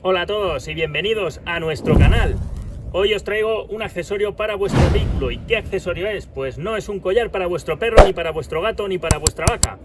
Hola a todos y bienvenidos a nuestro canal. Hoy os traigo un accesorio para vuestro vehículo. ¿Y qué accesorio es? Pues no es un collar para vuestro perro, ni para vuestro gato, ni para vuestra vaca.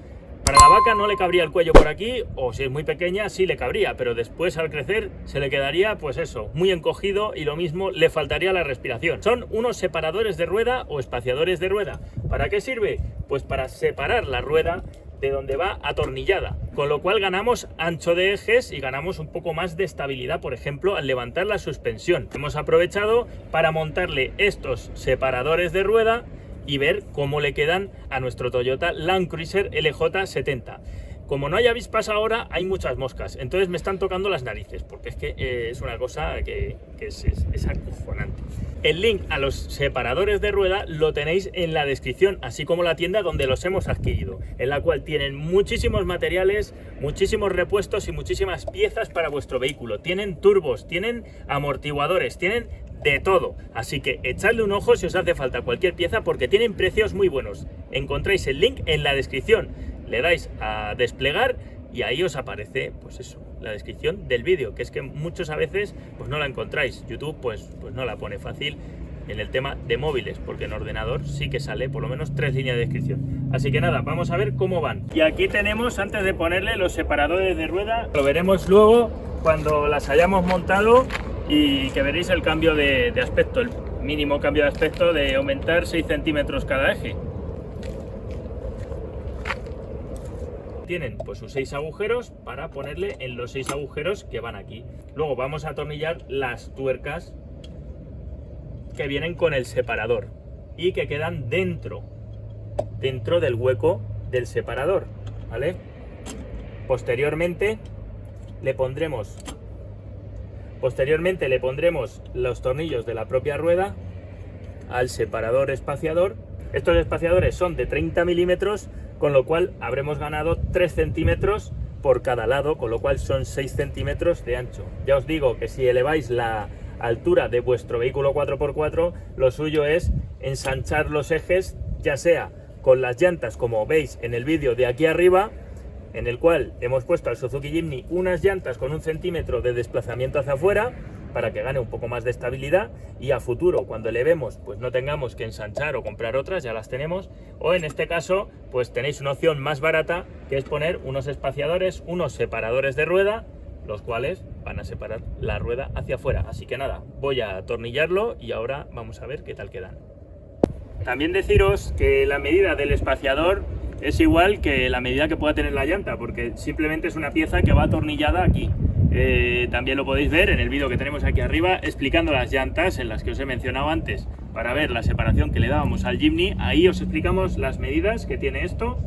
Para la vaca no le cabría el cuello por aquí, o si es muy pequeña sí le cabría, pero después al crecer se le quedaría, pues eso, muy encogido, y lo mismo le faltaría la respiración. Son unos separadores de rueda o espaciadores de rueda. ¿Para qué sirve? Pues para separar la rueda de donde va atornillada, con lo cual ganamos ancho de ejes y ganamos un poco más de estabilidad, por ejemplo, al levantar la suspensión. Hemos aprovechado para montarle estos separadores de rueda y ver cómo le quedan a nuestro Toyota Land Cruiser LJ70. Como no hay avispas ahora, hay muchas moscas, entonces me están tocando las narices, porque es que es una cosa que es acojonante. El link a los separadores de rueda lo tenéis en la descripción, así como la tienda donde los hemos adquirido, en la cual tienen muchísimos materiales, muchísimos repuestos y muchísimas piezas para vuestro vehículo. Tienen turbos, tienen amortiguadores, tienen de todo, así que echadle un ojo si os hace falta cualquier pieza, porque tienen precios muy buenos. Encontráis el link en la descripción, le dais a desplegar y ahí os aparece, pues eso, la descripción del vídeo, que es que muchos a veces pues no la encontráis. YouTube pues no la pone fácil en el tema de móviles, porque en ordenador sí que sale por lo menos 3 líneas de descripción. Así que nada, vamos a ver cómo van. Y aquí tenemos, antes de ponerle los separadores de rueda, lo veremos luego cuando las hayamos montado, y que veréis el cambio de aspecto, el mínimo cambio de aspecto de aumentar 6 centímetros cada eje. Tienen pues sus 6 agujeros para ponerle en los 6 agujeros que van aquí. Luego vamos a atornillar las tuercas que vienen con el separador y que quedan dentro del hueco del separador, ¿vale? Posteriormente le pondremos los tornillos de la propia rueda al separador espaciador. Estos espaciadores son de 30 milímetros, con lo cual habremos ganado 3 centímetros por cada lado, con lo cual son 6 centímetros de ancho. Ya os digo que si eleváis la altura de vuestro vehículo 4x4, lo suyo es ensanchar los ejes, ya sea con las llantas, como veis en el vídeo de aquí arriba, en el cual hemos puesto al Suzuki Jimny unas llantas con 1 centímetro de desplazamiento hacia afuera, para que gane un poco más de estabilidad, y a futuro cuando elevemos pues no tengamos que ensanchar o comprar otras, ya las tenemos. O en este caso pues tenéis una opción más barata, que es poner unos espaciadores, unos separadores de rueda, los cuales van a separar la rueda hacia afuera. Así que nada, voy a atornillarlo y ahora vamos a ver qué tal quedan. También deciros que la medida del espaciador es igual que la medida que pueda tener la llanta, porque simplemente es una pieza que va atornillada aquí. También lo podéis ver en el vídeo que tenemos aquí arriba explicando las llantas, en las que os he mencionado antes, para ver la separación que le dábamos al Jimny. Ahí os explicamos las medidas que tiene esto,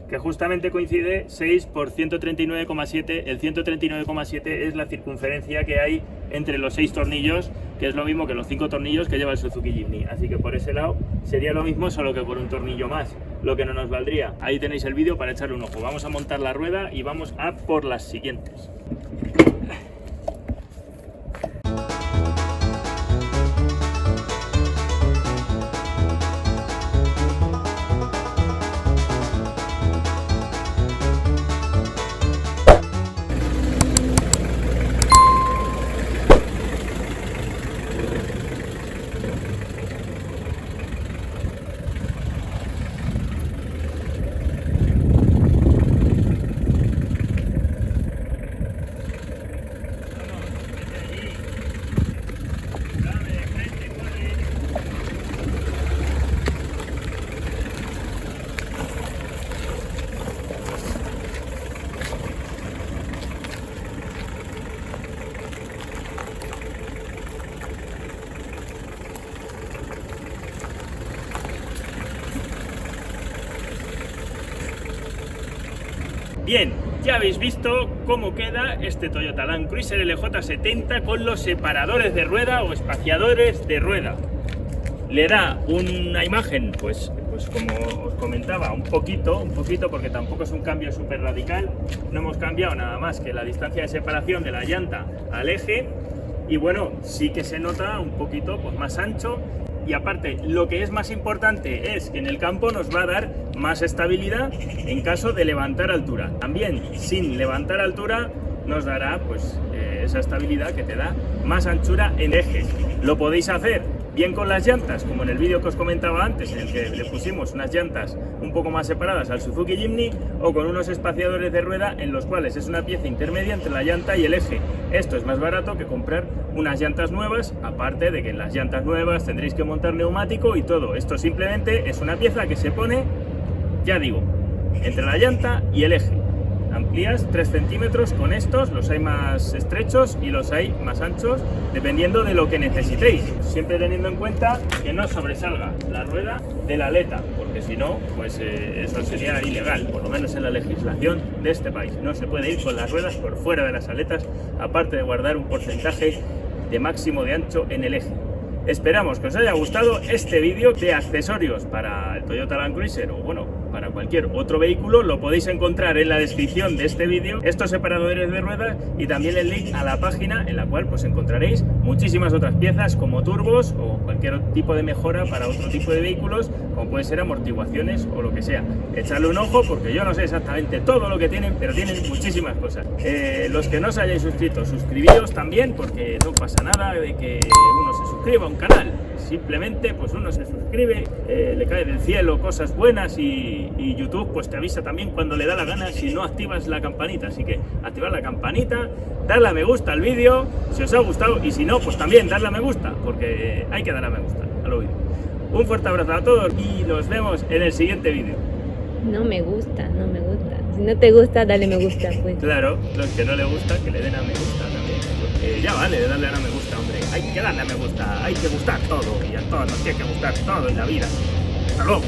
que justamente coincide 6 por 139,7. El 139,7 es la circunferencia que hay entre los 6 tornillos, que es lo mismo que los 5 tornillos que lleva el Suzuki Jimny. Así que por ese lado sería lo mismo, solo que por un tornillo más, lo que no nos valdría. Ahí tenéis el vídeo para echarle un ojo. Vamos a montar la rueda y vamos a por las siguientes. Bien, ya habéis visto cómo queda este Toyota Land Cruiser LJ70 con los separadores de rueda o espaciadores de rueda. Le da una imagen, pues como os comentaba, un poquito, porque tampoco es un cambio súper radical. No hemos cambiado nada más que la distancia de separación de la llanta al eje, y bueno, sí que se nota un poquito pues más ancho. Y aparte, lo que es más importante es que en el campo nos va a dar más estabilidad en caso de levantar altura. También, sin levantar altura, nos dará pues esa estabilidad que te da más anchura en eje. Lo podéis hacer bien con las llantas, como en el vídeo que os comentaba antes, en el que le pusimos unas llantas un poco más separadas al Suzuki Jimny, o con unos espaciadores de rueda en los cuales es una pieza intermedia entre la llanta y el eje. Esto es más barato que comprar unas llantas nuevas, aparte de que en las llantas nuevas tendréis que montar neumático y todo. Esto simplemente es una pieza que se pone, ya digo, entre la llanta y el eje. Amplías 3 centímetros con estos, los hay más estrechos y los hay más anchos, dependiendo de lo que necesitéis, siempre teniendo en cuenta que no sobresalga la rueda de la aleta, porque si no, pues eso sería ilegal, por lo menos en la legislación de este país. No se puede ir con las ruedas por fuera de las aletas, aparte de guardar un porcentaje de máximo de ancho en el eje. Esperamos que os haya gustado este vídeo de accesorios para el Toyota Land Cruiser, o bueno, para cualquier otro vehículo. Lo podéis encontrar en la descripción de este vídeo, estos separadores de ruedas, y también el link a la página en la cual pues encontraréis muchísimas otras piezas como turbos o cualquier tipo de mejora para otro tipo de vehículos, como puede ser amortiguaciones o lo que sea. Echadle un ojo porque yo no sé exactamente todo lo que tienen, pero tienen muchísimas cosas. Los que no os hayáis suscrito, suscribíos también, porque no pasa nada de que uno se suscriba a un canal. Simplemente pues uno se suscribe, le cae del cielo cosas buenas y YouTube pues te avisa también cuando le da la gana si no activas la campanita. Así que activad la campanita, darle a me gusta al vídeo si os ha gustado, y si no pues también darle a me gusta, porque hay que darle a me gusta a los vídeos. Un fuerte abrazo a todos y nos vemos en el siguiente vídeo. No me gusta, no me gusta. Si no te gusta, dale me gusta, pues. Claro, los que no le gusta, que le den a me gusta también. Porque ya vale de darle a me gusta, hombre. Hay que darle a me gusta, hay que gustar todo. Y a todos nos tiene que gustar todo en la vida. ¡Hasta luego!